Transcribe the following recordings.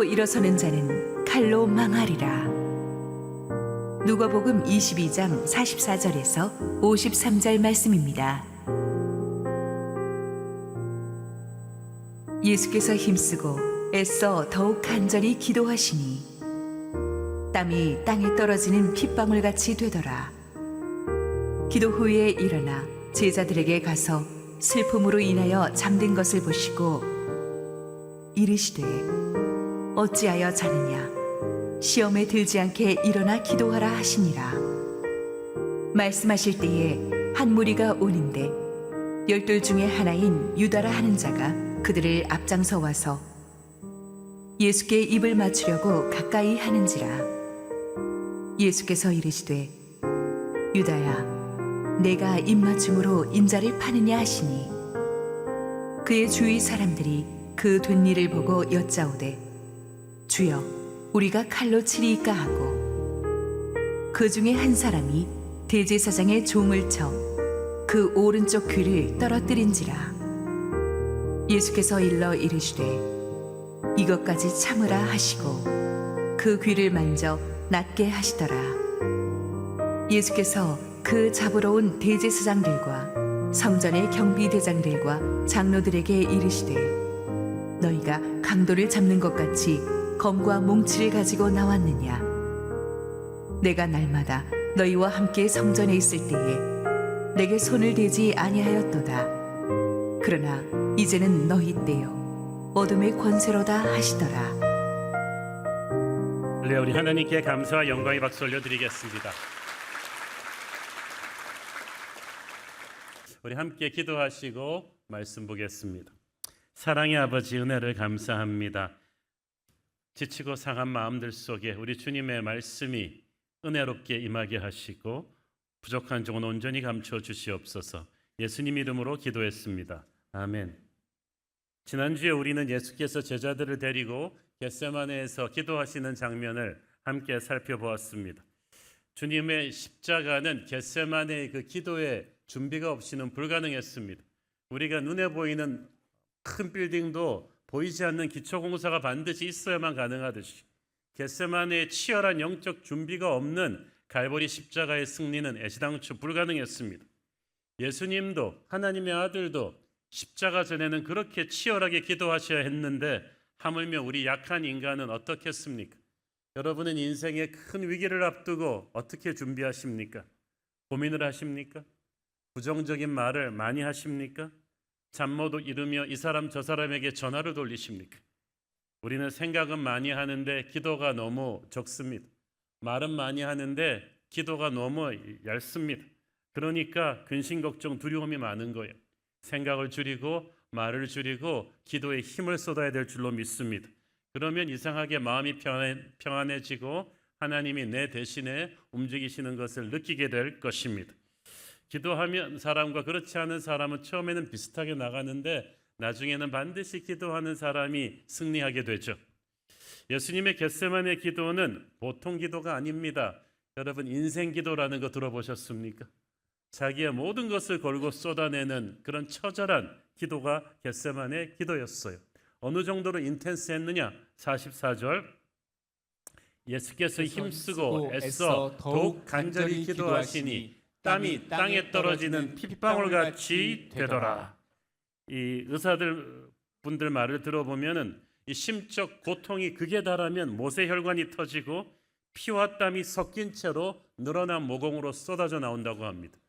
스스로 일어서는 자는 칼로 망하리라. 누가복음 22장 44절에서 53절 말씀입니다. 예수께서 힘쓰고 애써 더욱 간절히 기도하시니 땀이 땅에 떨어지는 핏방울같이 되더라. 기도 후에 일어나 제자들에게 가서 슬픔으로 인하여 잠든 것을 보시고 이르시되 어찌하여 자느냐, 시험에 들지 않게 일어나 기도하라 하시니라. 말씀하실 때에 한 무리가 오는데 12 중에 하나인 유다라 하는 자가 그들을 앞장서 와서 예수께 입을 맞추려고 가까이 하는지라. 예수께서 이르시되 유다야, 내가 입맞춤으로 인자를 파느냐 하시니 그의 주위 사람들이 그 된 일을 보고 여짜오되 주여, 우리가 칼로 치리이까 하고 그 중에 한 사람이 대제사장의 종을 쳐 그 오른쪽 귀를 떨어뜨린지라. 예수께서 일러 이르시되 이것까지 참으라 하시고 그 귀를 만져 낫게 하시더라. 예수께서 그 잡으러 온 대제사장들과 성전의 경비대장들과 장로들에게 이르시되 너희가 강도를 잡는 것 같이 검과 몽치를 가지고 나왔느냐? 내가 날마다 너희와 함께 성전에 있을 때에 내게 손을 대지 아니하였도다. 그러나 이제는 너희 때요 어둠의 권세로다 하시더라. 네, 우리 하나님께 감사와 영광의 박수 올려드리겠습니다. 우리 함께 기도하시고 말씀 보겠습니다. 사랑의 아버지, 은혜를 감사합니다. 지치고 상한 마음들 속에 우리 주님의 말씀이 은혜롭게 임하게 하시고 부족한 종은 온전히 감춰 주시옵소서. 예수님 이름으로 기도했습니다. 아멘. 지난주에 우리는 예수께서 제자들을 데리고 겟세마네에서 기도하시는 장면을 함께 살펴보았습니다. 주님의 십자가는 겟세마네의 그 기도의 준비가 없이는 불가능했습니다. 우리가 눈에 보이는 큰 빌딩도 보이지 않는 기초공사가 반드시 있어야만 가능하듯이 겟세마네의 치열한 영적 준비가 없는 갈보리 십자가의 승리는 애시당초 불가능했습니다. 예수님도 하나님의 아들도 십자가 전에는 그렇게 치열하게 기도하셔야 했는데 하물며 우리 약한 인간은 어떻겠습니까? 여러분은 인생의 큰 위기를 앞두고 어떻게 준비하십니까? 고민을 하십니까? 부정적인 말을 많이 하십니까? 잠 못 이루며 이 사람 저 사람에게 전화를 돌리십니까? 우리는 생각은 많이 하는데 기도가 너무 적습니다. 말은 많이 하는데 기도가 너무 얇습니다. 그러니까 근심 걱정 두려움이 많은 거예요. 생각을 줄이고 말을 줄이고 기도에 힘을 쏟아야 될 줄로 믿습니다. 그러면 이상하게 마음이 평안해지고 하나님이 내 대신에 움직이시는 것을 느끼게 될 것입니다. 기도하면 사람과 그렇지 않은 사람은 처음에는 비슷하게 나가는데 나중에는 반드시 기도하는 사람이 승리하게 되죠. 예수님의 겟세마네 기도는 보통 기도가 아닙니다. 여러분, 인생 기도라는 거 들어보셨습니까? 자기의 모든 것을 걸고 쏟아내는 그런 처절한 기도가 겟세마네 기도였어요. 어느 정도로 인텐스했느냐? 44절 예수께서 힘쓰고 애써 더욱 간절히 기도하시니 땀이 땅에 떨어지는 핏방울같이 되더라. 이 의사들 분들 말을 들어보면은 이 심적 고통이 극에 달하면 모세혈관이 터지고 피와 땀이 섞인 채로 늘어난 모공으로 쏟아져 나온다고 합니다.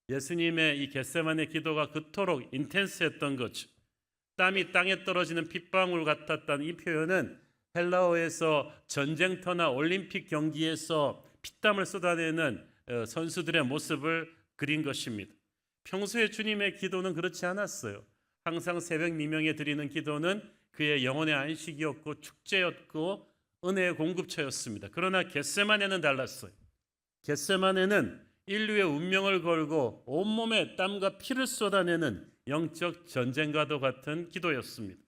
예수님의 이 겟세마네 기도가 그토록 인텐스했던 거죠. 땀이 땅에 떨어지는 핏방울 같았다는 이 표현은 헬라어에서 전쟁터나 올림픽 경기에서 피땀을 쏟아내는 선수들의 모습을 그린 것입니다. 평소에 주님의 기도는 그렇지 않았어요. 항상 새벽 미명에 드리는 기도는 그의 영혼의 안식이었고 축제였고 은혜의 공급처였습니다. 그러나 겟세마네는 달랐어요. 겟세마네는 인류의 운명을 걸고 온몸에 땀과 피를 쏟아내는 영적 전쟁과도 같은 기도였습니다.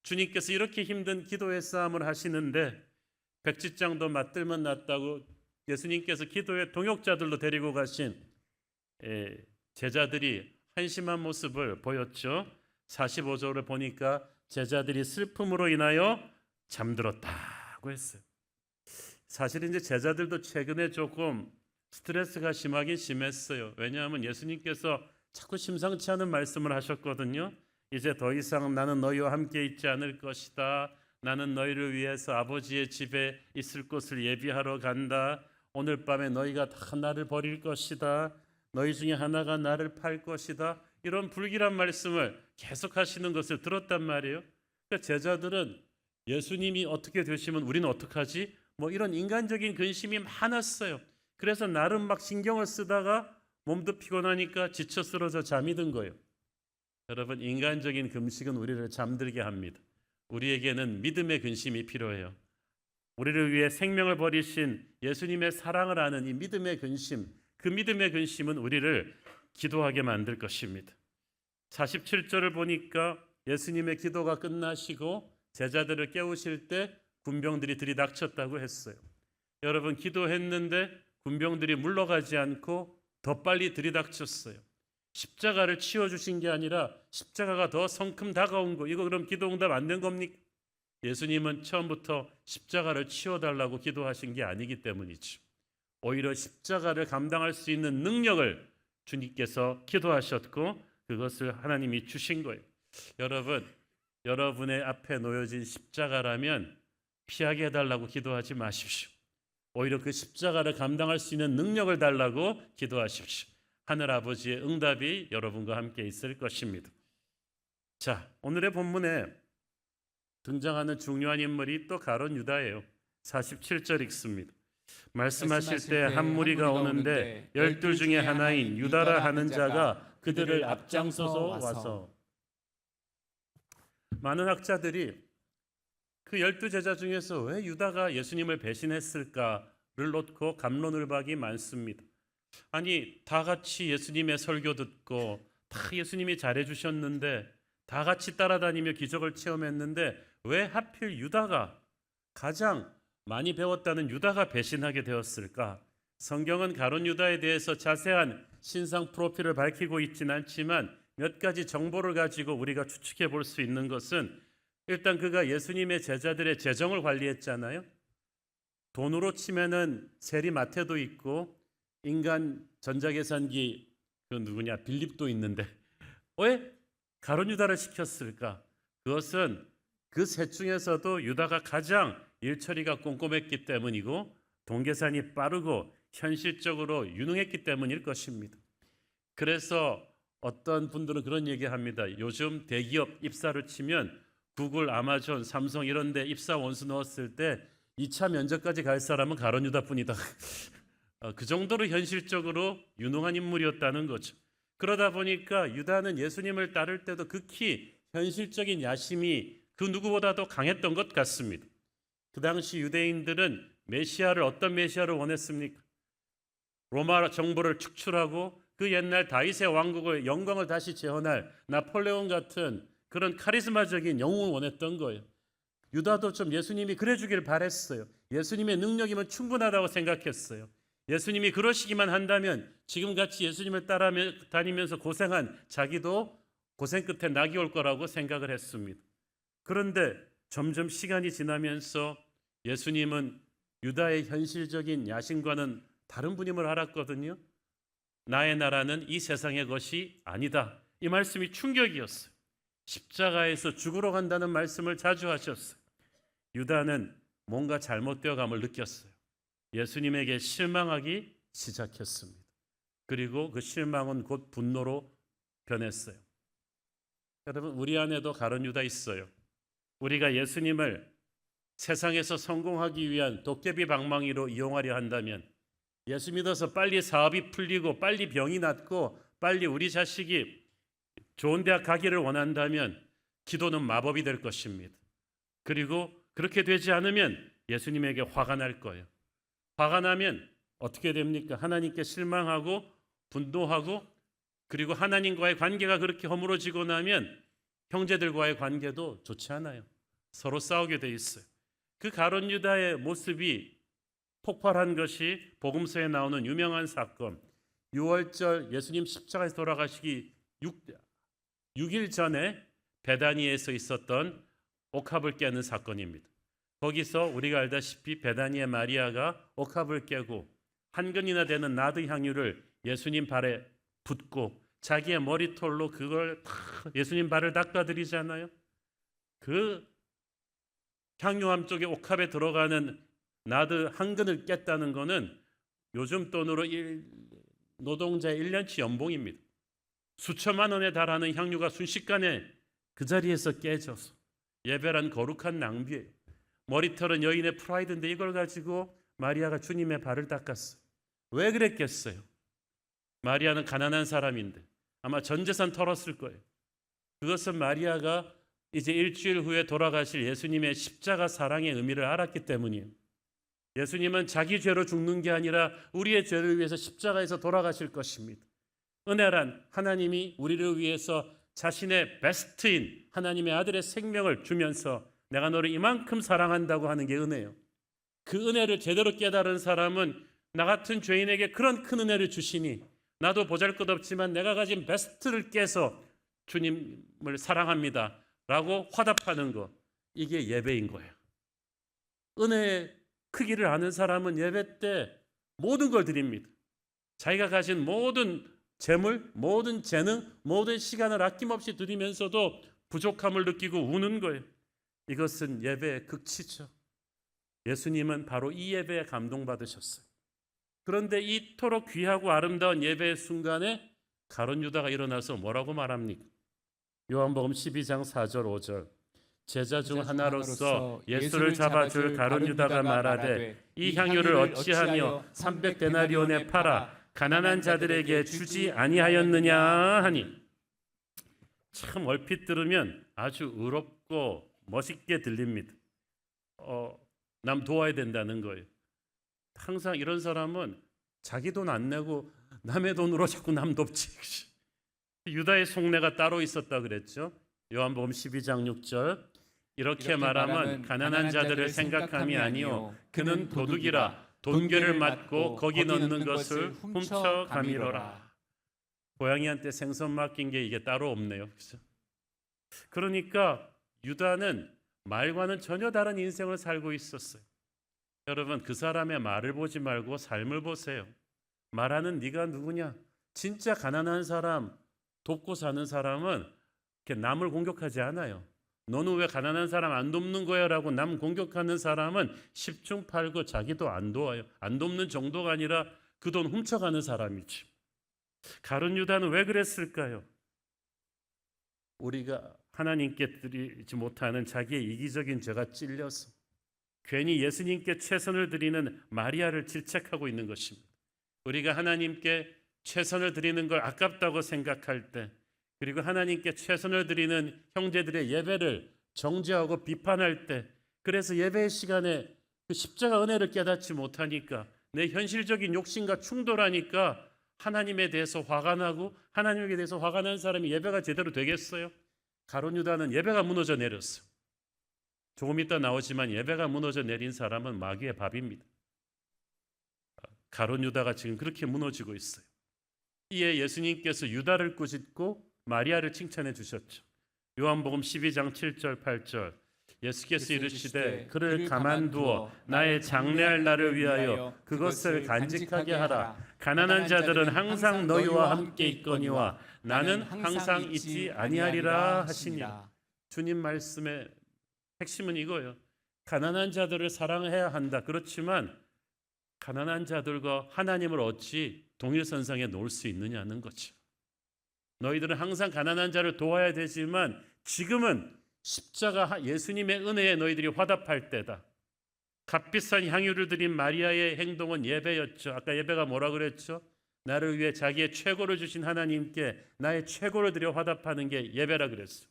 주님께서 이렇게 힘든 기도의 싸움을 하시는데 백지장도 맞들면 낫다고 예수님께서 기도의 동역자들로 데리고 가신 제자들이 한심한 모습을 보였죠. 45절을 보니까 제자들이 슬픔으로 인하여 잠들었다고 했어요. 사실 이제 제자들도 최근에 조금 스트레스가 심하긴 심했어요. 왜냐하면 예수님께서 자꾸 심상치 않은 말씀을 하셨거든요. 이제 더 이상 나는 너희와 함께 있지 않을 것이다. 나는 너희를 위해서 아버지의 집에 있을 곳을 예비하러 간다. 오늘 밤에 너희가 다 나를 버릴 것이다. 너희 중에 하나가 나를 팔 것이다. 이런 불길한 말씀을 계속 하시는 것을 들었단 말이에요. 그러니까 제자들은 예수님이 어떻게 되시면 우리는 어떡하지? 뭐 이런 인간적인 근심이 많았어요. 그래서 나름 막 신경을 쓰다가 몸도 피곤하니까 지쳐 쓰러져 잠이 든 거예요. 여러분, 인간적인 금식은 우리를 잠들게 합니다. 우리에게는 믿음의 근심이 필요해요. 우리를 위해 생명을 버리신 예수님의 사랑을 아는 이 믿음의 근심, 그 믿음의 근심은 우리를 기도하게 만들 것입니다. 47절을 보니까 예수님의 기도가 끝나시고 제자들을 깨우실 때 군병들이 들이닥쳤다고 했어요. 여러분, 기도했는데 군병들이 물러가지 않고 더 빨리 들이닥쳤어요. 십자가를 치워주신 게 아니라 십자가가 더 성큼 다가온 거, 이거 그럼 기도 응답 안 된 겁니까? 예수님은 처음부터 십자가를 치워달라고 기도하신 게 아니기 때문이죠. 오히려 십자가를 감당할 수 있는 능력을 주님께서 기도하셨고 그것을 하나님이 주신 거예요. 여러분, 여러분의 앞에 놓여진 십자가라면 피하게 해달라고 기도하지 마십시오. 오히려 그 십자가를 감당할 수 있는 능력을 달라고 기도하십시오. 하늘 아버지의 응답이 여러분과 함께 있을 것입니다. 자, 오늘의 본문에 등장하는 중요한 인물이 또 가룟 유다예요. 47절 읽습니다. 말씀하실 때 한 무리가 오는데 12 중에 하나인 유다라 하는 자가 그들을 앞장서서 와서. 많은 학자들이 그 12제자 중에서 왜 유다가 예수님을 배신했을까를 놓고 갑론을박이 많습니다. 아니, 다 같이 예수님의 설교 듣고 다 예수님이 잘해주셨는데 다 같이 따라다니며 기적을 체험했는데 왜 하필 유다가, 가장 많이 배웠다는 유다가 배신하게 되었을까? 성경은 가룟 유다에 대해서 자세한 신상 프로필을 밝히고 있지는 않지만 몇 가지 정보를 가지고 우리가 추측해 볼 수 있는 것은, 일단 그가 예수님의 제자들의 재정을 관리했잖아요. 돈으로 치면은 세리마태도 있고 인간 전자계산기 그 누구냐 빌립도 있는데 왜 가룟 유다를 시켰을까? 그것은 그 셋 중에서도 유다가 가장 일처리가 꼼꼼했기 때문이고 돈계산이 빠르고 현실적으로 유능했기 때문일 것입니다. 그래서 어떤 분들은 그런 얘기합니다. 요즘 대기업 입사를 치면 구글, 아마존, 삼성 이런 데 입사 원서 넣었을 때 2차 면접까지 갈 사람은 가룟 유다뿐이다. 그 정도로 현실적으로 유능한 인물이었다는 거죠. 그러다 보니까 유다는 예수님을 따를 때도 극히 현실적인 야심이 그 누구보다도 강했던 것 같습니다. 그 당시 유대인들은 메시아를, 어떤 메시아를 원했습니까? 로마 정부를 축출하고 그 옛날 다윗의 왕국의 영광을 다시 재현할 나폴레옹 같은 그런 카리스마적인 영웅을 원했던 거예요. 유다도 좀 예수님이 그래 주길 바랬어요. 예수님의 능력이면 충분하다고 생각했어요. 예수님이 그러시기만 한다면 지금같이 예수님을 따라다니면서 고생한 자기도 고생 끝에 낙이 올 거라고 생각을 했습니다. 그런데 점점 시간이 지나면서 예수님은 유다의 현실적인 야심과는 다른 분임을 알았거든요. 나의 나라는 이 세상의 것이 아니다. 이 말씀이 충격이었어요. 십자가에서 죽으러 간다는 말씀을 자주 하셨어요. 유다는 뭔가 잘못되어감을 느꼈어요. 예수님에게 실망하기 시작했습니다. 그리고 그 실망은 곧 분노로 변했어요. 여러분, 우리 안에도 가룟 유다 있어요. 우리가 예수님을 세상에서 성공하기 위한 도깨비 방망이로 이용하려 한다면, 예수 믿어서 빨리 사업이 풀리고 빨리 병이 낫고 빨리 우리 자식이 좋은 대학 가기를 원한다면 기도는 마법이 될 것입니다. 그리고 그렇게 되지 않으면 예수님에게 화가 날 거예요. 화가 나면 어떻게 됩니까? 하나님께 실망하고 분노하고, 그리고 하나님과의 관계가 그렇게 허물어지고 나면 형제들과의 관계도 좋지 않아요. 서로 싸우게 돼 있어요. 그 가룟 유다의 모습이 폭발한 것이 복음서에 나오는 유명한 사건, 6월절 예수님 십자가에서 돌아가시기 6일 전에 베다니에서 있었던 옥합을 깨는 사건입니다. 거기서 우리가 알다시피 베다니의 마리아가 옥합을 깨고 한 근이나 되는 나드 향유를 예수님 발에 붓고 자기의 머리털로 그걸 다 예수님 발을 닦아드리잖아요. 그 향유함 쪽에 옥합에 들어가는 나드 한 근을 깼다는 거는 요즘 돈으로 노동자의 1년치 연봉입니다. 수천만 원에 달하는 향유가 순식간에 그 자리에서 깨져서 예배란 거룩한 낭비예요. 머리털은 여인의 프라이드인데 이걸 가지고 마리아가 주님의 발을 닦았어요. 왜 그랬겠어요? 마리아는 가난한 사람인데 아마 전 재산 털었을 거예요. 그것은 마리아가 이제 일주일 후에 돌아가실 예수님의 십자가 사랑의 의미를 알았기 때문이에요. 예수님은 자기 죄로 죽는 게 아니라 우리의 죄를 위해서 십자가에서 돌아가실 것입니다. 은혜란 하나님이 우리를 위해서 자신의 베스트인 하나님의 아들의 생명을 주면서 내가 너를 이만큼 사랑한다고 하는 게 은혜예요. 그 은혜를 제대로 깨달은 사람은 나 같은 죄인에게 그런 큰 은혜를 주시니 나도 보잘것없지만 내가 가진 베스트를 깨서 주님을 사랑합니다 라고 화답하는 것, 이게 예배인 거예요. 은혜의 크기를 아는 사람은 예배 때 모든 걸 드립니다. 자기가 가진 모든 재물, 모든 재능, 모든 시간을 아낌없이 드리면서도 부족함을 느끼고 우는 거예요. 이것은 예배의 극치죠. 예수님은 바로 이 예배에 감동받으셨어요. 그런데 이토록 귀하고 아름다운 예배의 순간에 가룟 유다가 일어나서 뭐라고 말합니까? 요한복음 12장 4절 5절 제자 중 하나로서 예수를 잡아줄 가룟 유다가 말하되 이 향유를 어찌하며 300데나리온에 팔아 가난한 자들에게 주지 아니하였느냐 하니, 참 얼핏 들으면 아주 의롭고 멋있게 들립니다. 남 도와야 된다는 거예요. 항상 이런 사람은 자기 돈 안 내고 남의 돈으로 자꾸 남 돕지. 유다의 속내가 따로 있었다 그랬죠. 요한복음 12장 6절 이렇게 말하면 가난한 자들을 생각함이 아니요 그는 도둑이라 돈괴를 맞고 거기 넣는 것을 훔쳐 가미로라. 고양이한테 생선 맡긴 게 이게 따로 없네요. 그렇죠? 그러니까 유다는 말과는 전혀 다른 인생을 살고 있었어요. 여러분, 그 사람의 말을 보지 말고 삶을 보세요. 말하는 네가 누구냐? 진짜 가난한 사람, 돕고 사는 사람은 이렇게 남을 공격하지 않아요. 너는 왜 가난한 사람 안 돕는 거야? 라고 남 공격하는 사람은 10중 8구 자기도 안 도와요. 안 돕는 정도가 아니라 그 돈 훔쳐가는 사람이지. 가룟 유다는 왜 그랬을까요? 우리가 하나님께 드리지 못하는 자기의 이기적인 죄가 찔려서 괜히 예수님께 최선을 드리는 마리아를 질책하고 있는 것입니다. 우리가 하나님께 최선을 드리는 걸 아깝다고 생각할 때, 그리고 하나님께 최선을 드리는 형제들의 예배를 정죄하고 비판할 때, 그래서 예배의 시간에 그 십자가 은혜를 깨닫지 못하니까 내 현실적인 욕심과 충돌하니까 하나님에 대해서 화가 나고, 하나님에 대해서 화가 난 사람이 예배가 제대로 되겠어요? 가룟 유다는 예배가 무너져 내렸어요. 조금 이따 나오지만 예배가 무너져 내린 사람은 마귀의 밥입니다. 가룟 유다가 지금 그렇게 무너지고 있어요. 이에 예수님께서 유다를 꾸짖고 마리아를 칭찬해 주셨죠. 요한복음 12장 7절 8절 예수께서 이르시되 그를 가만두어 나의 장래할 날을 위하여 그것을 간직하게 하라. 가난한 자들은 항상 너희와 함께 있거니와 나는 항상 있지 아니하리라 하시니. 주님 말씀의 핵심은 이거예요. 가난한 자들을 사랑해야 한다. 그렇지만 가난한 자들과 하나님을 어찌 동일선상에 놓을 수 있느냐는 거죠. 너희들은 항상 가난한 자를 도와야 되지만 지금은 십자가 예수님의 은혜에 너희들이 화답할 때다. 값비싼 향유를 드린 마리아의 행동은 예배였죠. 아까 예배가 뭐라 그랬죠? 나를 위해 자기의 최고를 주신 하나님께 나의 최고를 드려 화답하는 게 예배라 그랬어요.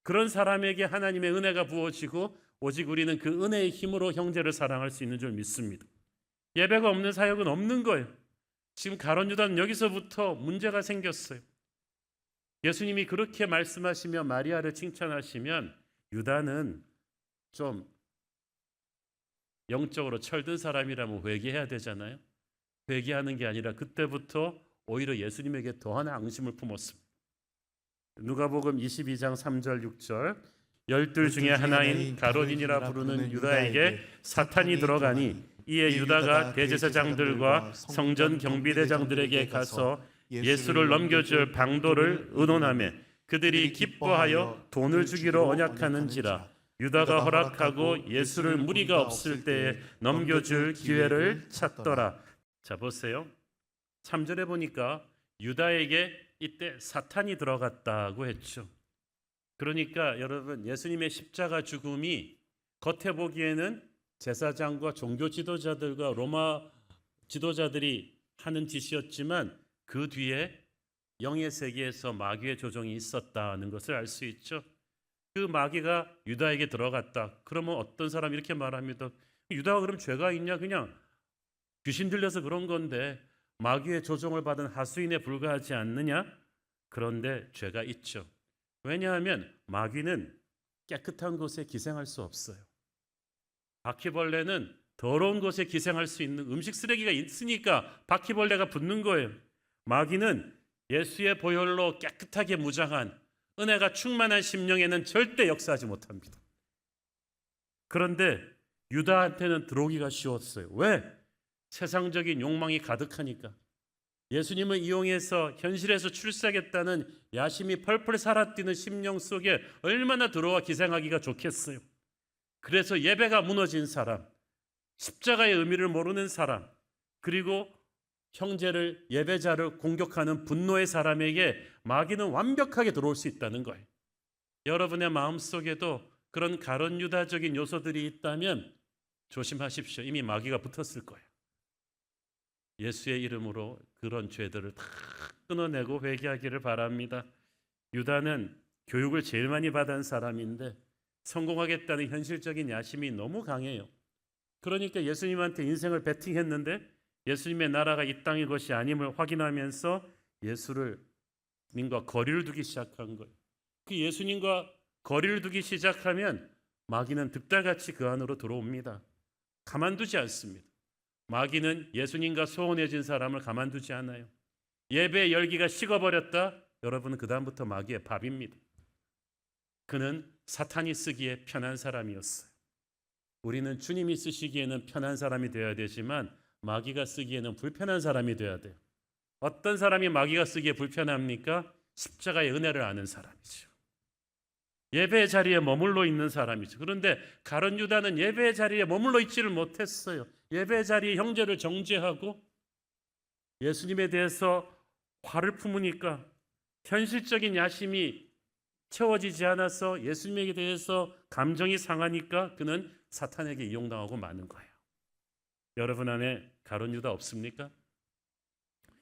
그런 사람에게 하나님의 은혜가 부어지고 오직 우리는 그 은혜의 힘으로 형제를 사랑할 수 있는 줄 믿습니다. 예배가 없는 사역은 없는 거예요. 지금 가룟 유다는 여기서부터 문제가 생겼어요. 예수님이 그렇게 말씀하시며 마리아를 칭찬하시면 유다는 좀 영적으로 철든 사람이라면 회개해야 되잖아요. 회개하는 게 아니라 그때부터 오히려 예수님에게 더한 앙심을 품었습니다. 누가복음 22장 3절 6절 열둘 중에 하나인 가룟이라 부르는 유다에게 사탄이 들어가니 이에 유다가 대제사장들과 성전 경비대장들에게 가서 예수를 넘겨줄 방도를 의논하며 그들이 기뻐하여 돈을 주기로 언약하는지라. 유다가 허락하고 예수를 무리가 없을 때에 넘겨줄 기회를 찾더라. 자, 보세요. 3절에 보니까 유다에게 이때 사탄이 들어갔다고 했죠. 그러니까 여러분, 예수님의 십자가 죽음이 겉에 보기에는 제사장과 종교 지도자들과 로마 지도자들이 하는 짓이었지만 그 뒤에 영의 세계에서 마귀의 조종이 있었다는 것을 알 수 있죠. 그 마귀가 유다에게 들어갔다. 그러면 어떤 사람이 이렇게 말합니다. 유다가 그럼 죄가 있냐? 그냥 귀신 들려서 그런 건데 마귀의 조종을 받은 하수인에 불과하지 않느냐? 그런데 죄가 있죠. 왜냐하면 마귀는 깨끗한 곳에 기생할 수 없어요. 바퀴벌레는 더러운 곳에 기생할 수 있는 음식 쓰레기가 있으니까 바퀴벌레가 붙는 거예요. 마귀는 예수의 보혈로 깨끗하게 무장한 은혜가 충만한 심령에는 절대 역사하지 못합니다. 그런데 유다한테는 들어오기가 쉬웠어요. 왜? 세상적인 욕망이 가득하니까. 예수님을 이용해서 현실에서 출세하겠다는 야심이 펄펄 살아뛰는 심령 속에 얼마나 들어와 기생하기가 좋겠어요. 그래서 예배가 무너진 사람, 십자가의 의미를 모르는 사람, 그리고 형제를, 예배자를 공격하는 분노의 사람에게 마귀는 완벽하게 들어올 수 있다는 거예요. 여러분의 마음속에도 그런 가룟 유다적인 요소들이 있다면 조심하십시오. 이미 마귀가 붙었을 거예요. 예수의 이름으로 그런 죄들을 다 끊어내고 회개하기를 바랍니다. 유다는 교육을 제일 많이 받은 사람인데 성공하겠다는 현실적인 야심이 너무 강해요. 그러니까 예수님한테 인생을 베팅했는데 예수님의 나라가 이 땅의 것이 아님을 확인하면서 예수님과 거리를 두기 시작한 거예요. 그 예수님과 거리를 두기 시작하면 마귀는 득달같이 그 안으로 들어옵니다. 가만두지 않습니다. 마귀는 예수님과 소원해진 사람을 가만두지 않아요. 예배의 열기가 식어버렸다? 여러분은 그 다음부터 마귀의 밥입니다. 그는 사탄이 쓰기에 편한 사람이었어요. 우리는 주님이 쓰시기에는 편한 사람이 되어야 되지만 마귀가 쓰기에는 불편한 사람이 되어야 돼요. 어떤 사람이 마귀가 쓰기에 불편합니까? 십자가의 은혜를 아는 사람이죠. 예배의 자리에 머물러 있는 사람이죠. 그런데 가룟 유다는 예배의 자리에 머물러 있지를 못했어요. 예배의 자리에 형제를 정죄하고 예수님에 대해서 화를 품으니까 현실적인 야심이 채워지지 않아서 예수님에 대해서 감정이 상하니까 그는 사탄에게 이용당하고 마는 거예요. 여러분 안에 가룟 유다 없습니까?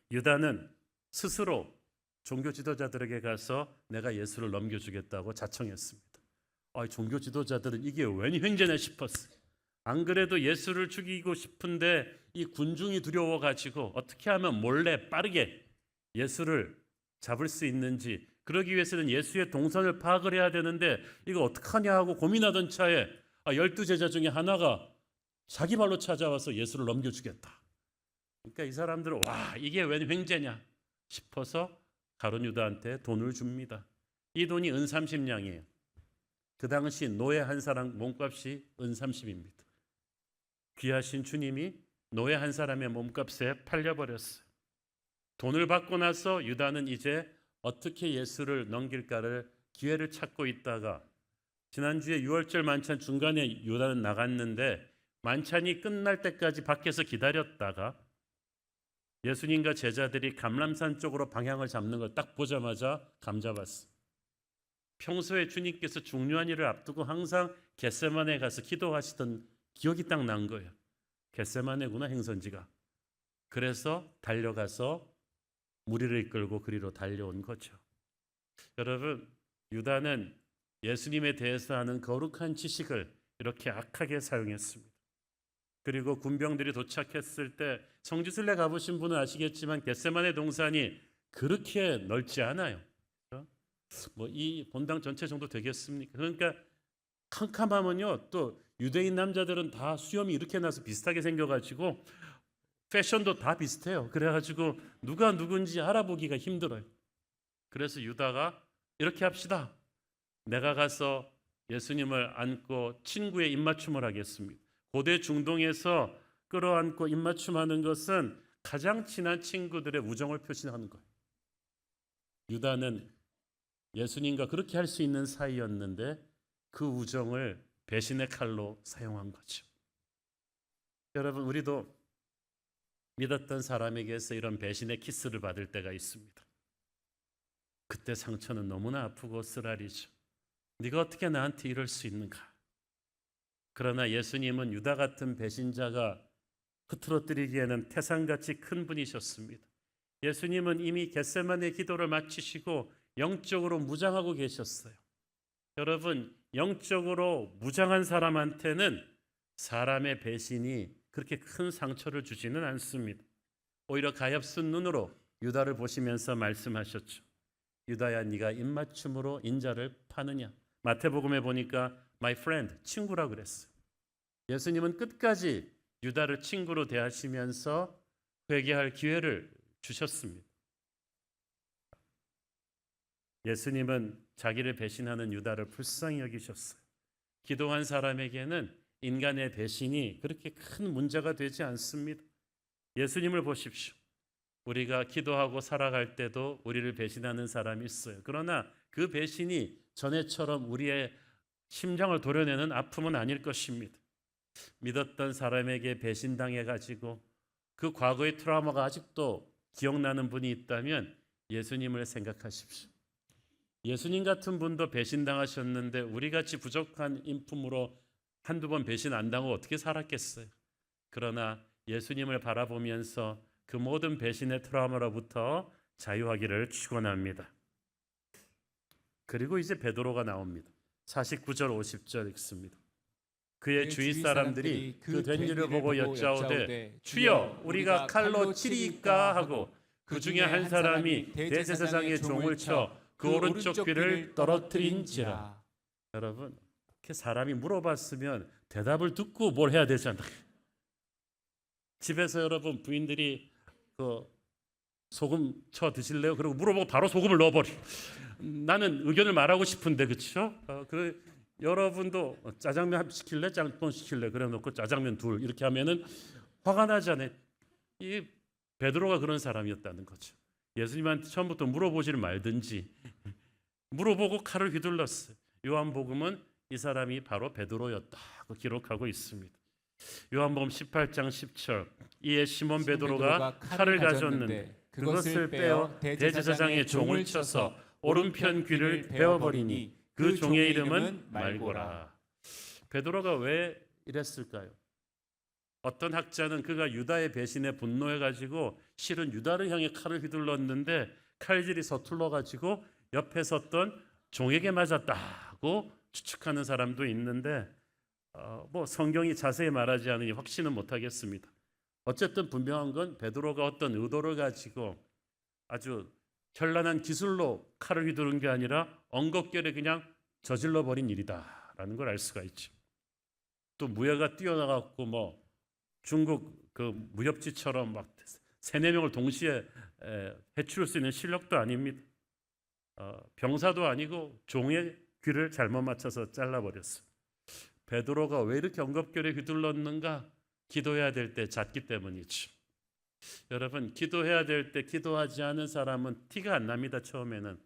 유다는 스스로 종교 지도자들에게 가서 내가 예수를 넘겨주겠다고 자청했습니다. 종교 지도자들은 이게 웬 횡재냐 싶었어요. 안 그래도 예수를 죽이고 싶은데 이 군중이 두려워가지고 어떻게 하면 몰래 빠르게 예수를 잡을 수 있는지, 그러기 위해서는 예수의 동선을 파악을 해야 되는데 이거 어떡하냐 하고 고민하던 차에 12제자 중에 하나가 자기 발로 찾아와서 예수를 넘겨주겠다. 그러니까 이 사람들은 와, 이게 웬 횡재냐 싶어서 가룟 유다한테 돈을 줍니다. 이 돈이 은 30냥이에요. 그 당시 노예 한 사람 몸값이 은 30입니다. 귀하신 주님이 노예 한 사람의 몸값에 팔려버렸어요. 돈을 받고 나서 유다는 이제 어떻게 예수를 넘길까를 기회를 찾고 있다가 지난주에 유월절 만찬 중간에 유다는 나갔는데 만찬이 끝날 때까지 밖에서 기다렸다가 예수님과 제자들이 감람산 쪽으로 방향을 잡는 걸 딱 보자마자 감잡았어요. 평소에 주님께서 중요한 일을 앞두고 항상 겟세마네에 가서 기도하시던 기억이 딱 난 거예요. 겟세마네구나, 행선지가. 그래서 달려가서 무리를 이끌고 그리로 달려온 거죠. 여러분, 유다는 예수님에 대해서 하는 거룩한 지식을 이렇게 악하게 사용했습니다. 그리고 군병들이 도착했을 때 성지순례 가보신 분은 아시겠지만 겟세마네 동산이 그렇게 넓지 않아요. 이 본당 전체 정도 되겠습니까? 그러니까 캄캄하면요, 또 유대인 남자들은 다 수염이 이렇게 나서 비슷하게 생겨가지고 패션도 다 비슷해요. 그래가지고 누가 누군지 알아보기가 힘들어요. 그래서 유다가 이렇게 합시다. 내가 가서 예수님을 안고 친구의 입맞춤을 하겠습니다. 고대 중동에서 끌어안고 입맞춤하는 것은 가장 친한 친구들의 우정을 표시하는 거예요. 유다는 예수님과 그렇게 할 수 있는 사이였는데 그 우정을 배신의 칼로 사용한 거죠. 여러분, 우리도 믿었던 사람에게서 이런 배신의 키스를 받을 때가 있습니다. 그때 상처는 너무나 아프고 쓰라리죠. 네가 어떻게 나한테 이럴 수 있는가? 그러나 예수님은 유다 같은 배신자가 흐트러뜨리기에는 태산같이 큰 분이셨습니다. 예수님은 이미 겟세마네 기도를 마치시고 영적으로 무장하고 계셨어요. 여러분, 영적으로 무장한 사람한테는 사람의 배신이 그렇게 큰 상처를 주지는 않습니다. 오히려 가엾은 눈으로 유다를 보시면서 말씀하셨죠. 유다야, 네가 입맞춤으로 인자를 파느냐? 마태복음에 보니까 my friend, 친구라 그랬어요. 예수님은 끝까지 유다를 친구로 대하시면서 회개할 기회를 주셨습니다. 예수님은 자기를 배신하는 유다를 불쌍히 여기셨어요. 기도한 사람에게는 인간의 배신이 그렇게 큰 문제가 되지 않습니다. 예수님을 보십시오. 우리가 기도하고 살아갈 때도 우리를 배신하는 사람이 있어요. 그러나 그 배신이 전에처럼 우리의 심장을 도려내는 아픔은 아닐 것입니다. 믿었던 사람에게 배신당해가지고 그 과거의 트라우마가 아직도 기억나는 분이 있다면 예수님을 생각하십시오. 예수님 같은 분도 배신당하셨는데 우리같이 부족한 인품으로 한두 번 배신 안 당하고 어떻게 살았겠어요? 그러나 예수님을 바라보면서 그 모든 배신의 트라우마로부터 자유하기를 축원합니다. 그리고 이제 베드로가 나옵니다. 49절 50절 읽습니다. 그의 주위 사람들이 그 된 일을 보고 여짜오되 주여 우리가 칼로 치리이까 하고 그 중에 한 사람이 대제사장의 종을 쳐 그 오른쪽 귀를 떨어뜨린지라. 여러분, 이렇게 사람이 물어봤으면 대답을 듣고 뭘 해야 되잖아요. 집에서 여러분 부인들이 그 소금 쳐 드실래요? 그리고 물어보고 바로 소금을 넣어버리. 나는 의견을 말하고 싶은데 그렇죠? 그래 여러분도 짜장면 시킬래? 짬뽕 시킬래? 그래 놓고 짜장면 둘 이렇게 하면은 화가 나잖아요. 이 베드로가 그런 사람이었다는 거죠. 예수님한테 처음부터 물어보지를 말든지 물어보고 칼을 휘둘렀어요. 요한복음은 이 사람이 바로 베드로였다고 기록하고 있습니다. 요한복음 18장 10절 이에 시몬 베드로가 칼을 가졌는데 그것을 빼어 대제사장의 종을 쳐서 오른편 귀를 베어버리니 그 종의 이름은 말고라. 베드로가 왜 이랬을까요? 어떤 학자는 그가 유다의 배신에 분노해가지고 실은 유다를 향해 칼을 휘둘렀는데 칼질이 서툴러가지고 옆에 섰던 종에게 맞았다고 추측하는 사람도 있는데 뭐 성경이 자세히 말하지 않으니 확신은 못하겠습니다. 어쨌든 분명한 건 베드로가 어떤 의도를 가지고 아주 현란한 기술로 칼을 휘두른 게 아니라 엉겁결에 그냥 저질러 버린 일이다라는 걸 알 수가 있죠. 또 무예가 뛰어나갔고 뭐 중국 그 무협지처럼 막 3-4명을 동시에 해치울 수 있는 실력도 아닙니다. 병사도 아니고 종의 귀를 잘못 맞춰서 잘라버렸어요. 베드로가 왜 이렇게 엉겁결에 휘둘렀는가? 기도해야 될 때 잤기 때문이죠. 여러분, 기도해야 될 때 기도하지 않은 사람은 티가 안 납니다. 처음에는.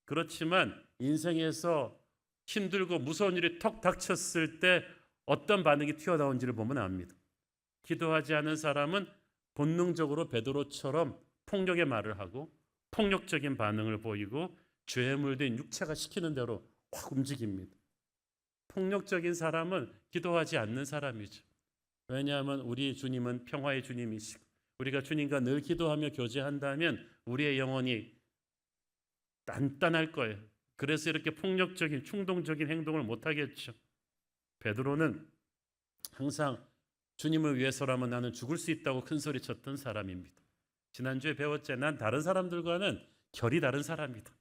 그렇지만 인생에서 힘들고 무서운 일이 턱 닥쳤을 때 어떤 반응이 튀어나온지를 보면 압니다. 기도하지 않은 사람은 본능적으로 베드로처럼 폭력의 말을 하고 폭력적인 반응을 보이고 죄에 물든 육체가 시키는 대로 확 움직입니다. 폭력적인 사람은 기도하지 않는 사람이죠. 왜냐하면 우리 주님은 평화의 주님이시고 우리가 주님과 늘 기도하며 교제한다면 우리의 영혼이 단단할 거예요. 그래서 이렇게 폭력적인 충동적인 행동을 못하겠죠. 베드로는 항상 주님을 위해서라면 나는 죽을 수 있다고 큰소리 쳤던 사람입니다. 지난주에 배웠죠. 난 다른 사람들과는 결이 다른 사람이다.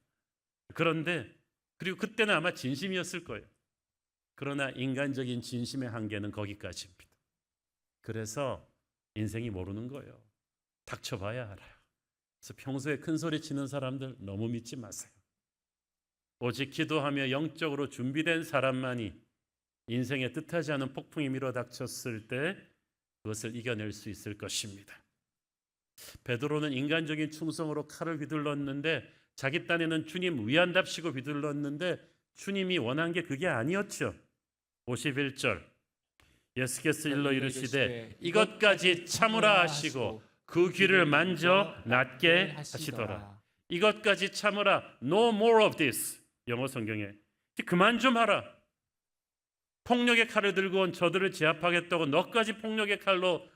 그런데 그리고 그때는 아마 진심이었을 거예요. 그러나 인간적인 진심의 한계는 거기까지입니다. 그래서 인생이 모르는 거예요. 닥쳐봐야 알아요. 그래서 평소에 큰소리 치는 사람들 너무 믿지 마세요. 오직 기도하며 영적으로 준비된 사람만이 인생에 뜻하지 않은 폭풍이 밀어닥쳤을 때 그것을 이겨낼 수 있을 것입니다. 베드로는 인간적인 충성으로 칼을 휘둘렀는데 자기 딴에는 주님 위한답시고 휘둘렀는데 주님이 원한 게 그게 아니었죠. 51절 예수께서 일러 이르시되 이것까지 참으라 하시고 그 귀를 만져 낫게 하시더라. 이것까지 참으라. No more of this. 영어 성경에 그만 좀 하라. 폭력의 칼을 들고 온 저들을 제압하겠다고 너까지 폭력의 칼로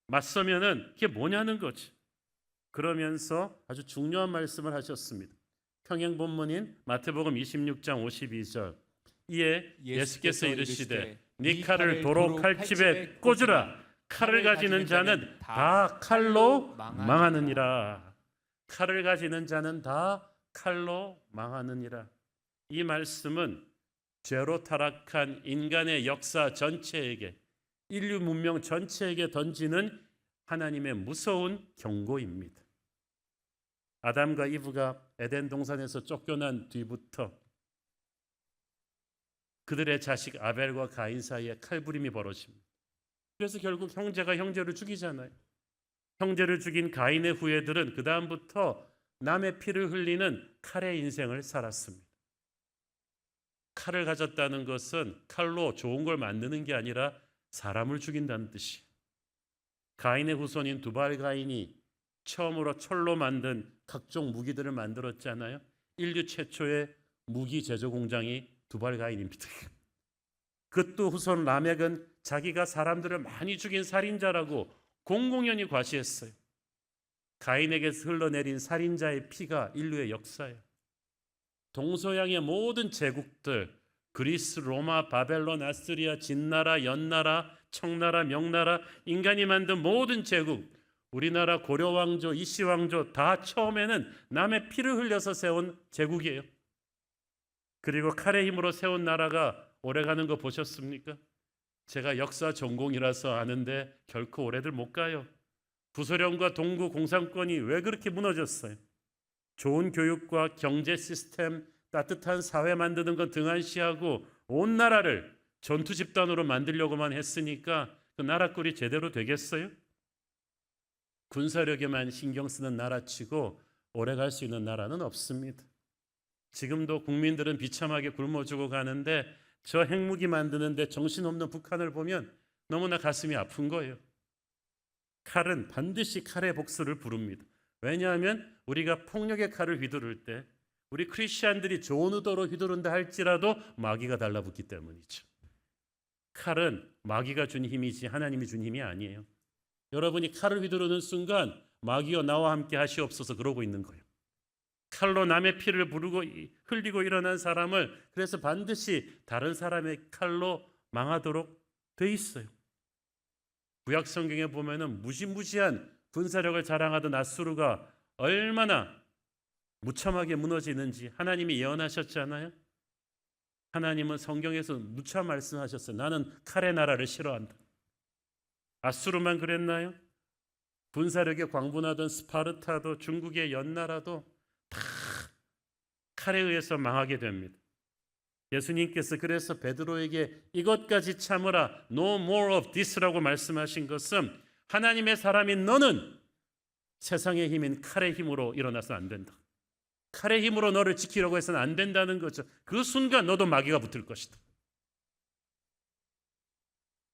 맞서면은 그게 뭐냐는 거지. 그러면서 아주 중요한 말씀을 하셨습니다. 평행 본문인 마태복음 26장 52절 이에 예수께서 이르시되 네 칼을 도로 칼집에 꽂으라. 칼을 가지는 자는 다 칼로 망하느니라. 칼을 가지는 자는 다 칼로 망하느니라. 이 말씀은 죄로 타락한 인간의 역사 전체에게, 인류 문명 전체에게 던지는 하나님의 무서운 경고입니다. 아담과 이브가 에덴 동산에서 쫓겨난 뒤부터 그들의 자식 아벨과 가인 사이에 칼부림이 벌어집니다. 그래서 결국 형제가 형제를 죽이잖아요. 형제를 죽인 가인의 후예들은 그 다음부터 남의 피를 흘리는 칼의 인생을 살았습니다. 칼을 가졌다는 것은 칼로 좋은 걸 만드는 게 아니라 사람을 죽인다는 뜻이에요. 가인의 후손인 두발 가인이 처음으로 철로 만든 각종 무기들을 만들었잖아요. 인류 최초의 무기 제조 공장이 두발 가인입니다. 그것도 후손 라멕은 자기가 사람들을 많이 죽인 살인자라고 공공연히 과시했어요. 가인에게서 흘러내린 살인자의 피가 인류의 역사예요. 동서양의 모든 제국들, 그리스, 로마, 바벨론, 아스리아, 진나라, 연나라, 청나라, 명나라, 인간이 만든 모든 제국, 우리나라 고려왕조, 이씨왕조 다 처음에는 남의 피를 흘려서 세운 제국이에요. 그리고 칼의 힘으로 세운 나라가 오래가는 거 보셨습니까? 제가 역사 전공이라서 아는데 결코 오래들 못 가요. 구소련과 동구 공산권이 왜 그렇게 무너졌어요? 좋은 교육과 경제 시스템, 따뜻한 사회 만드는 건 등한시하고 온 나라를 전투 집단으로 만들려고만 했으니까 그 나라 꼴이 제대로 되겠어요? 군사력에만 신경 쓰는 나라치고 오래 갈 수 있는 나라는 없습니다. 지금도 국민들은 비참하게 굶어 죽어 가는데 저 핵무기 만드는데 정신없는 북한을 보면 너무나 가슴이 아픈 거예요. 칼은 반드시 칼의 복수를 부릅니다. 왜냐하면 우리가 폭력의 칼을 휘두를 때 우리 크리스천들이 좋은 의도로 휘두른다 할지라도 마귀가 달라붙기 때문이죠. 칼은 마귀가 준 힘이지 하나님이 준 힘이 아니에요. 여러분이 칼을 휘두르는 순간 마귀여 나와 함께 하시옵소서 그러고 있는 거예요. 칼로 남의 피를 흘리고 일어난 사람을 그래서 반드시 다른 사람의 칼로 망하도록 돼 있어요. 구약 성경에 보면은 무시무시한 군사력을 자랑하던 아수르가 얼마나 무참하게 무너지는지 하나님이 예언하셨잖아요. 하나님은 성경에서 누차 말씀하셨어요. 나는 칼의 나라를 싫어한다. 아수르만 그랬나요? 군사력에 광분하던 스파르타도 중국의 연나라도 다 칼에 의해서 망하게 됩니다. 예수님께서 그래서 베드로에게 이것까지 참으라 No more of this라고 말씀하신 것은 하나님의 사람인 너는 세상의 힘인 칼의 힘으로 일어나서 안 된다. 칼의 힘으로 너를 지키려고 해서는 안 된다는 거죠. 그 순간 너도 마귀가 붙을 것이다.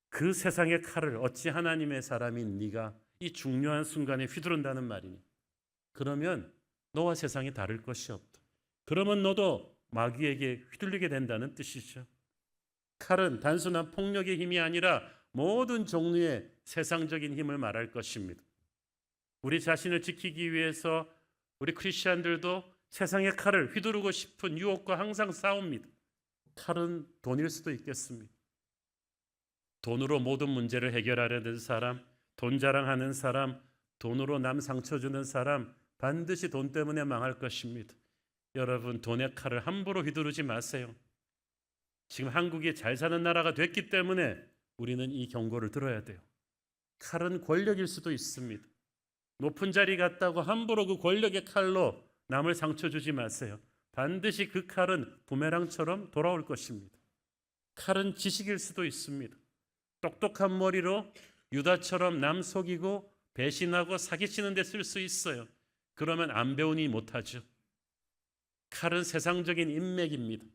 그 세상의 칼을 어찌 하나님의 사람인 네가 이 중요한 순간에 휘두른다는 말이니. 그러면 너와 세상이 다를 것이 없다. 그러면 너도 마귀에게 휘둘리게 된다는 뜻이죠. 칼은 단순한 폭력의 힘이 아니라 모든 종류의 세상적인 힘을 말할 것입니다. 우리 자신을 지키기 위해서 우리 크리스천들도 세상의 칼을 휘두르고 싶은 유혹과 항상 싸웁니다. 칼은 돈일 수도 있겠습니다. 돈으로 모든 문제를 해결하려는 사람, 돈 자랑하는 사람, 돈으로 남 상처 주는 사람 반드시 돈 때문에 망할 것입니다. 여러분 돈의 칼을 함부로 휘두르지 마세요. 지금 한국이 잘 사는 나라가 됐기 때문에 우리는 이 경고를 들어야 돼요. 칼은 권력일 수도 있습니다. 높은 자리 갔다고 함부로 그 권력의 칼로 남을 상처 주지 마세요. 반드시 그 칼은 부메랑처럼 돌아올 것입니다. 칼은 지식일 수도 있습니다. 똑똑한 머리로 유다처럼 남 속이고 배신하고 사기치는 데 쓸 수 있어요. 그러면 안 배우니 못하죠. 칼은 세상적인 인맥입니다.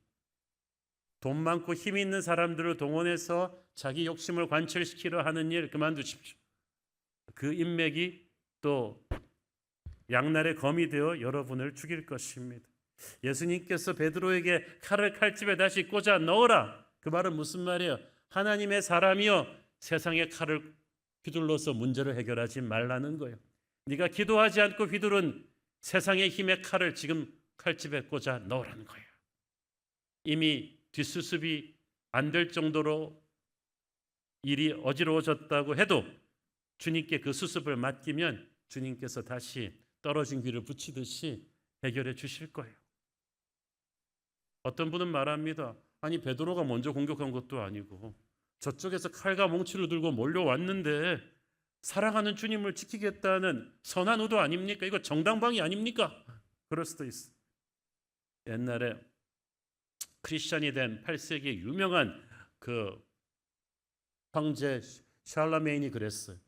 돈 많고 힘 있는 사람들을 동원해서 자기 욕심을 관철시키려 하는 일 그만두십시오. 그 인맥이 또 양날의 검이 되어 여러분을 죽일 것입니다. 예수님께서 베드로에게 칼을 칼집에 다시 꽂아 넣어라. 그 말은 무슨 말이에요? 하나님의 사람이여 세상의 칼을 휘둘러서 문제를 해결하지 말라는 거예요. 네가 기도하지 않고 휘두른 세상의 힘의 칼을 지금 칼집에 꽂아 넣으라는 거예요. 이미 뒷수습이 안 될 정도로 일이 어지러워졌다고 해도 주님께 그 수습을 맡기면 주님께서 다시 떨어진 귀를 붙이듯이 해결해 주실 거예요. 어떤 분은 말합니다. 아니 베드로가 먼저 공격한 것도 아니고 저쪽에서 칼과 몽치를 들고 몰려왔는데 사랑하는 주님을 지키겠다는 선한 의도 아닙니까? 이거 정당방위 아닙니까? 그럴 수도 있어. 옛날에 크리스천이 된 8세기 유명한 그 황제 샬라메인이 그랬어요.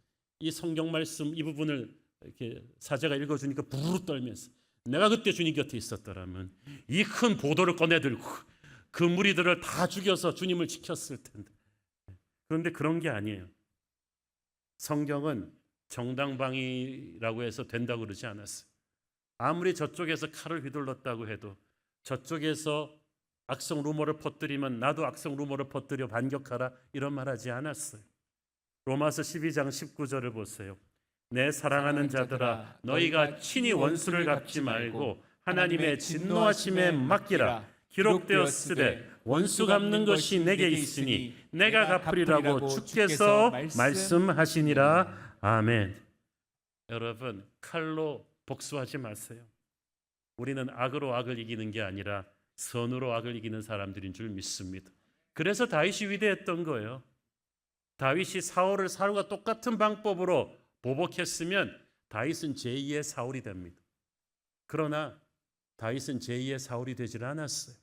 이 성경 말씀 이 부분을 이렇게 사제가 읽어주니까 부르르 떨면서 내가 그때 주님 곁에 있었더라면 이 큰 보도를 꺼내들고 그 무리들을 다 죽여서 주님을 지켰을 텐데. 그런데 그런 게 아니에요. 성경은 정당방위라고 해서 된다고 그러지 않았어요. 아무리 저쪽에서 칼을 휘둘렀다고 해도 저쪽에서 악성 루머를 퍼뜨리면 나도 악성 루머를 퍼뜨려 반격하라 이런 말하지 않았어요. 로마서 12장 19절을 보세요. 내 사랑하는 자들아 너희가 친히 원수를 갚지 말고 하나님의 진노하심에 맡기라. 기록되었으되 원수 갚는 것이 내게 있으니 내가 갚으리라고 주께서 말씀하시니라. 아멘. 여러분 칼로 복수하지 마세요. 우리는 악으로 악을 이기는 게 아니라 선으로 악을 이기는 사람들인 줄 믿습니다. 그래서 다윗이 위대했던 거예요. 다윗이 사울과 똑같은 방법으로 보복했으면 다윗은 제2의 사울이 됩니다. 그러나 다윗은 제2의 사울이 되질 않았어요.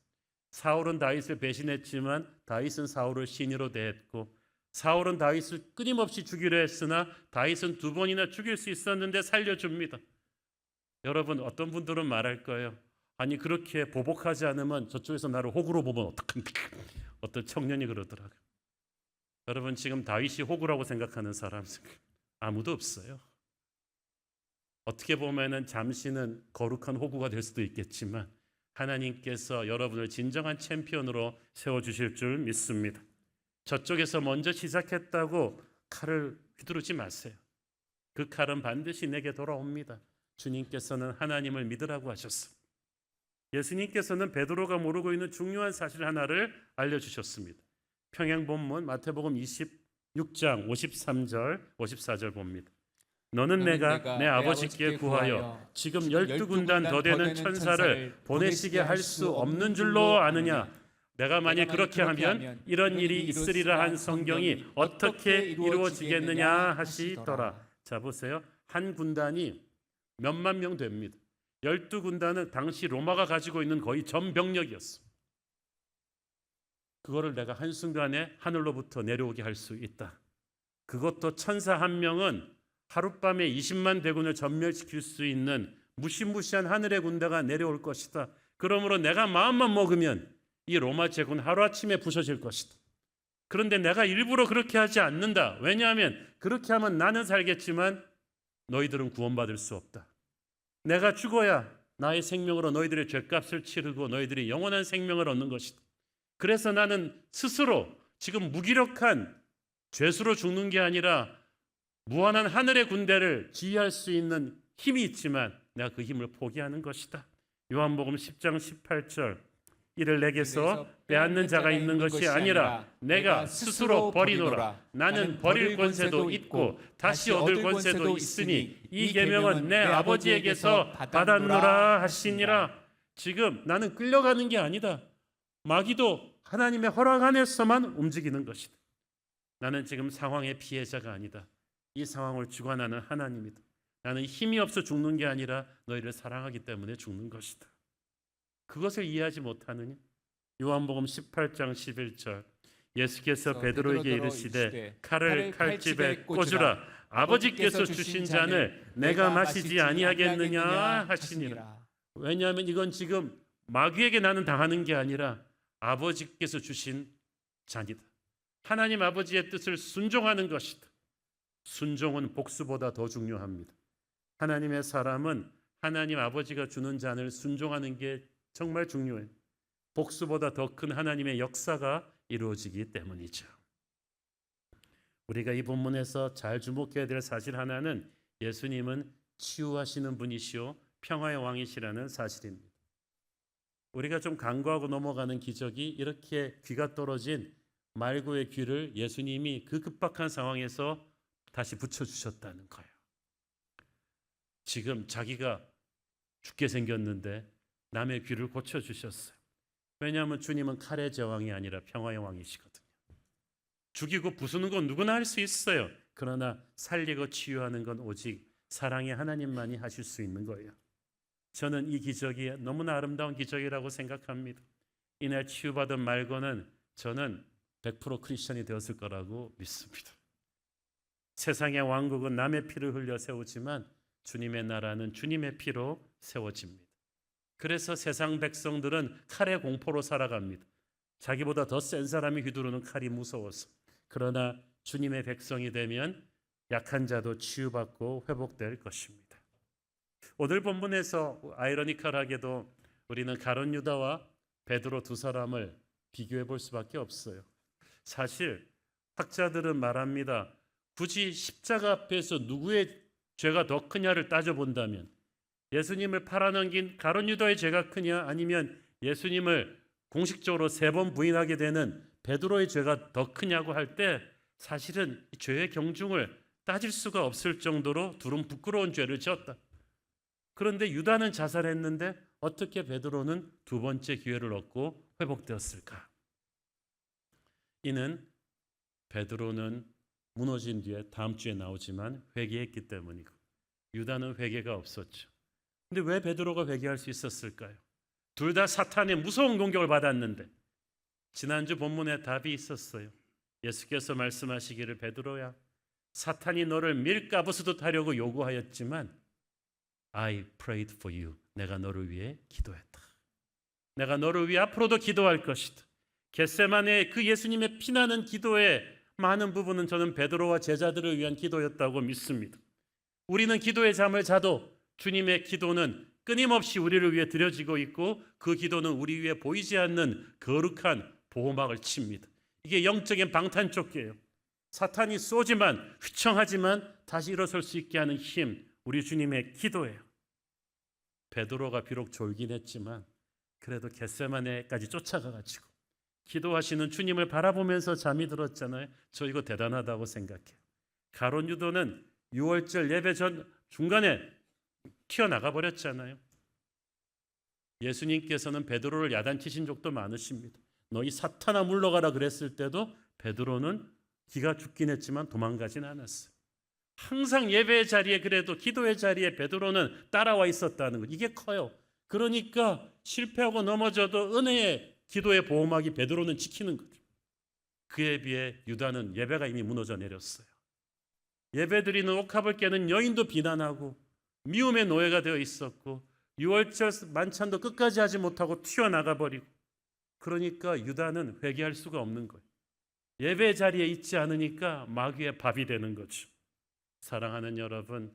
사울은 다윗을 배신했지만 다윗은 사울을 신이로 대했고 사울은 다윗을 끊임없이 죽이려 했으나 다윗은 2번이나 죽일 수 있었는데 살려줍니다. 여러분 어떤 분들은 말할 거예요. 아니 그렇게 보복하지 않으면 저쪽에서 나를 호구로 보면 어떡합니까? 어떤 청년이 그러더라고요. 여러분 지금 다윗이 호구라고 생각하는 사람 아무도 없어요. 어떻게 보면은 잠시는 거룩한 호구가 될 수도 있겠지만 하나님께서 여러분을 진정한 챔피언으로 세워주실 줄 믿습니다. 저쪽에서 먼저 시작했다고 칼을 휘두르지 마세요. 그 칼은 반드시 내게 돌아옵니다. 주님께서는 하나님을 믿으라고 하셨어요. 예수님께서는 베드로가 모르고 있는 중요한 사실 하나를 알려주셨습니다. 평행 본문 마태복음 26장 53절 54절 봅니다. 너는 내가 내 아버지께 구하여 지금 12군단 더 되는 천사를 보내시게 할 수 없는 줄로 아느냐. 내가 만약 그렇게 하면 이런 일이 있으리라 한 성경이 어떻게 이루어지겠느냐 하시더라. 자 보세요. 한 군단이 몇만 명 됩니다. 12군단은 당시 로마가 가지고 있는 거의 전 병력이었어. 그거를 내가 한순간에 하늘로부터 내려오게 할 수 있다. 그것도 천사 한 명은 하룻밤에 20만 대군을 전멸시킬 수 있는 무시무시한 하늘의 군대가 내려올 것이다. 그러므로 내가 마음만 먹으면 이 로마 제군 하루아침에 부서질 것이다. 그런데 내가 일부러 그렇게 하지 않는다. 왜냐하면 그렇게 하면 나는 살겠지만 너희들은 구원받을 수 없다. 내가 죽어야 나의 생명으로 너희들의 죄값을 치르고 너희들이 영원한 생명을 얻는 것이다. 그래서 나는 스스로 지금 무기력한 죄수로 죽는 게 아니라 무한한 하늘의 군대를 지휘할 수 있는 힘이 있지만 내가 그 힘을 포기하는 것이다. 요한복음 10장 18절 이를 내게서 빼앗는 자가 있는 것이 아니라 내가 스스로 버리노라. 나는 버릴 권세도 있고 다시 얻을 권세도 있으니 이 계명은 내 아버지에게서 받았노라 하시니라. 지금 나는 끌려가는 게 아니다. 마귀도 하나님의 허락 안에서만 움직이는 것이다. 나는 지금 상황의 피해자가 아니다. 이 상황을 주관하는 하나님이다. 나는 힘이 없어 죽는 게 아니라 너희를 사랑하기 때문에 죽는 것이다. 그것을 이해하지 못하느냐? 요한복음 18장 11절 예수께서 베드로에게 이르시되 칼을 칼집에 꽂으라. 아버지께서 주신 잔을 내가 마시지 아니하겠느냐 하시니라. 왜냐하면 이건 지금 마귀에게 나는 당하는 게 아니라 아버지께서 주신 잔이다. 하나님 아버지의 뜻을 순종하는 것이다. 순종은 복수보다 더 중요합니다. 하나님의 사람은 하나님 아버지가 주는 잔을 순종하는 게 정말 중요해요. 복수보다 더 큰 하나님의 역사가 이루어지기 때문이죠. 우리가 이 본문에서 잘 주목해야 될 사실 하나는 예수님은 치유하시는 분이시오 평화의 왕이시라는 사실입니다. 우리가 좀 간과하고 넘어가는 기적이 이렇게 귀가 떨어진 말고의 귀를 예수님이 그 급박한 상황에서 다시 붙여주셨다는 거예요. 지금 자기가 죽게 생겼는데 남의 귀를 고쳐주셨어요. 왜냐하면 주님은 칼의 제왕이 아니라 평화의 왕이시거든요. 죽이고 부수는 건 누구나 할 수 있어요. 그러나 살리고 치유하는 건 오직 사랑의 하나님만이 하실 수 있는 거예요. 저는 이 기적이 너무나 아름다운 기적이라고 생각합니다. 이날 치유받은 말고는 저는 100% 크리스천이 되었을 거라고 믿습니다. 세상의 왕국은 남의 피를 흘려 세우지만 주님의 나라는 주님의 피로 세워집니다. 그래서 세상 백성들은 칼의 공포로 살아갑니다. 자기보다 더 센 사람이 휘두르는 칼이 무서워서. 그러나 주님의 백성이 되면 약한 자도 치유받고 회복될 것입니다. 오늘 본문에서 아이러니컬하게도 우리는 가룟 유다와 베드로 두 사람을 비교해 볼 수밖에 없어요. 사실 학자들은 말합니다. 굳이 십자가 앞에서 누구의 죄가 더 크냐를 따져본다면 예수님을 팔아넘긴 가룟 유다의 죄가 크냐 아니면 예수님을 공식적으로 3번 부인하게 되는 베드로의 죄가 더 크냐고 할 때 사실은 죄의 경중을 따질 수가 없을 정도로 둘은 부끄러운 죄를 지었다. 그런데 유다는 자살했는데 어떻게 베드로는 두 번째 기회를 얻고 회복되었을까? 이는 베드로는 무너진 뒤에 다음 주에 나오지만 회개했기 때문이고 유다는 회개가 없었죠. 근데 왜 베드로가 회개할 수 있었을까요? 둘 다 사탄의 무서운 공격을 받았는데 지난주 본문에 답이 있었어요. 예수께서 말씀하시기를 베드로야 사탄이 너를 밀가부수듯 하려고 요구하였지만 I prayed for you. 내가 너를 위해 기도했다. 내가 너를 위해 앞으로도 기도할 것이다. 겟세마네의 그 예수님의 피나는 기도의 많은 부분은 저는 베드로와 제자들을 위한 기도였다고 믿습니다. 우리는 기도의 잠을 자도 주님의 기도는 끊임없이 우리를 위해 드려지고 있고 그 기도는 우리 위에 보이지 않는 거룩한 보호막을 칩니다. 이게 영적인 방탄조끼예요. 사탄이 쏘지만 휘청하지만 다시 일어설 수 있게 하는 힘, 우리 주님의 기도예요. 베드로가 비록 졸긴 했지만 그래도 겟세마네까지 쫓아가가지고 기도하시는 주님을 바라보면서 잠이 들었잖아요. 저 이거 대단하다고 생각해요. 가룟 유다는 6월절 예배 전 중간에 튀어나가 버렸잖아요. 예수님께서는 베드로를 야단치신 적도 많으십니다. 너희 사탄아 물러가라 그랬을 때도 베드로는 기가 죽긴 했지만 도망가진 않았어요. 항상 예배의 자리에 그래도 기도의 자리에 베드로는 따라와 있었다는 것. 이게 커요. 그러니까 실패하고 넘어져도 은혜의 기도의 보호막이 베드로는 지키는 거죠. 그에 비해 유다는 예배가 이미 무너져 내렸어요. 예배드리는 옥합을 깨는 여인도 비난하고 미움의 노예가 되어 있었고 6월절 만찬도 끝까지 하지 못하고 튀어나가 버리고 그러니까 유다는 회개할 수가 없는 거예요. 예배 자리에 있지 않으니까 마귀의 밥이 되는 거죠. 사랑하는 여러분,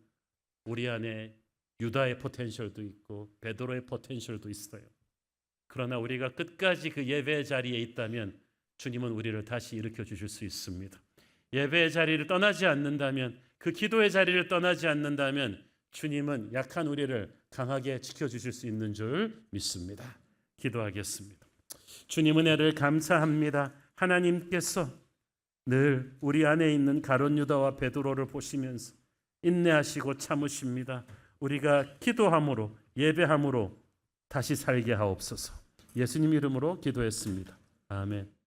우리 안에 유다의 포텐셜도 있고 베드로의 포텐셜도 있어요. 그러나 우리가 끝까지 그 예배의 자리에 있다면 주님은 우리를 다시 일으켜 주실 수 있습니다. 예배의 자리를 떠나지 않는다면, 그 기도의 자리를 떠나지 않는다면 주님은 약한 우리를 강하게 지켜주실 수 있는 줄 믿습니다. 기도하겠습니다. 주님 은혜를 감사합니다. 하나님께서 늘 우리 안에 있는 가룟 유다와 베드로를 보시면서 인내하시고 참으십니다. 우리가 기도함으로 예배함으로 다시 살게 하옵소서. 예수님 이름으로 기도했습니다. 아멘.